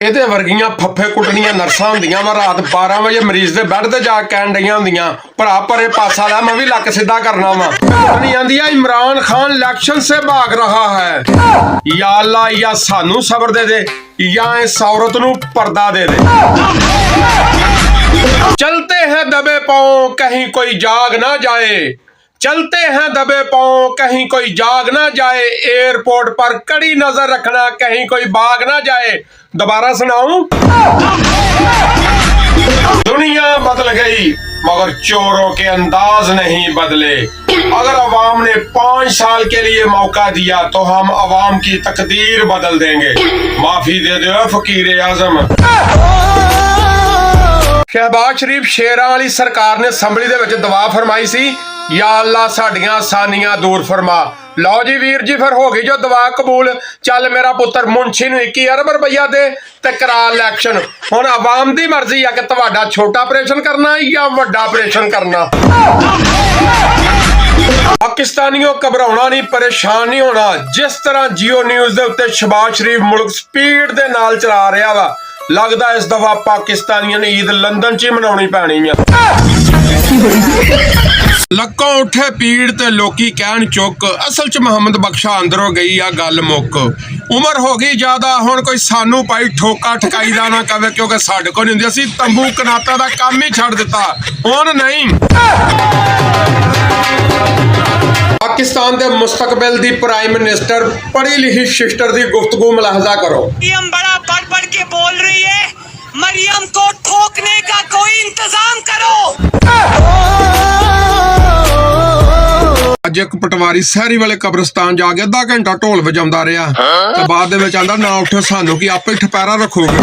ਇਹਦੇ ਵਰਗੀਆਂ ਫੱਫੇ ਕੁੱਟਣੀਆਂ ਨਰਸਾਂ ਹੁੰਦੀਆਂ ਵਾ ਰਾਤ 12 ਵਜੇ ਮਰੀਜ਼ ਦੇ ਬੈੱਡ ਤੇ ਜਾ ਕਹਿਣ ਡਈਆਂ ਹੁੰਦੀਆਂ ਭਰਾ ਪਰੇ ਪਾਸਾ ਲੈ ਮੈਂ ਵੀ ਲੱਕ ਸਿੱਧਾ ਕਰਨਾ ਵਾ ਨਹੀਂ ਆਂਦੀ ਆ इमरान खान इलेक्शन से भाग रहा है या अल्लाह या सानू सबर दे दे या इस औरत नू पर्दा दे दे चलते हैं दबे पांव कहीं कोई जाग ना जाए चलते हैं दबे पांव कहीं कोई जाग ना जाए एयरपोर्ट पर कड़ी नजर रखना कहीं कोई भाग ना जाए दोबारा सुनाऊं दुनिया बदल गई मगर चोरों के अंदाज नहीं बदले अगर अवाम ने 5 साल के लिए मौका दिया तो हम अवाम की तकदीर बदल देंगे माफी दे दो फकीर आजम शहबाज शरीफ शेरां वाली सरकार ने असैंबली दे विच दुआ फरमाई सी या अल्लाह साडियां आसानियां दूर फरमा लो जी वीर जी फिर हो गई जो दुआ कबूल चल मेरा पुत्र मुंशी नूं 21 अरब रुपया दे ते करा इलैक्शन हुण आवाम दी मर्जी है कि तुहाडा छोटा ऑपरेशन करना या वड्डा ऑपरेशन करना पाकिस्तानियों घबराउणा नहीं परेशान नहीं होना जिस तरह जियो न्यूज़ दे उत्ते शहबाज शरीफ मुल्क स्पीड दे नाल चला रहा वा लगदा इस दफा पाकिस्तानियों ने ईद लंदन च ही मनाउणी पैणी आ लक्कों उठे पीड़ ते लोकी कहण चुक असल च मुहम्मद बख्शा अंदरों गई आ गल मुक उम्र हो गई ज्यादा हुण कोई सानू भाई ठोका ठकाई दा ना कवे क्योंकि साडे कोल नहीं हुंदी असीं तंबू कनाता दा काम ही छड्ड दिता हुण नहीं पाकिस्तान दे मुस्तकबिल दी प्राइम मिनिस्टर पढ़ी लिखी सिस्टर दी गुफ्तगू मुलाहजा करो मरियम बड़ा बढ़ के बोल रही है मरियम को ठोकने का कोई इंतजाम करो ਅੱਜ ਇੱਕ ਪਟਵਾਰੀ ਸ਼ਹਿਰੀ ਵਾਲੇ ਕਬਰਸਤਾਨ ਜਾ ਕੇ ਅੱਧਾ ਘੰਟਾ ਢੋਲ ਵਜਾਉਂਦਾ ਰਿਹਾ ਤੇ ਬਾਅਦ ਦੇ ਵਿੱਚ ਆਂਦਾ ਨਾ ਉੱਠੋ ਸਾਨੂੰ ਕੀ ਆਪੇ ਠਪੈਰਾ ਰੱਖੋਗੇ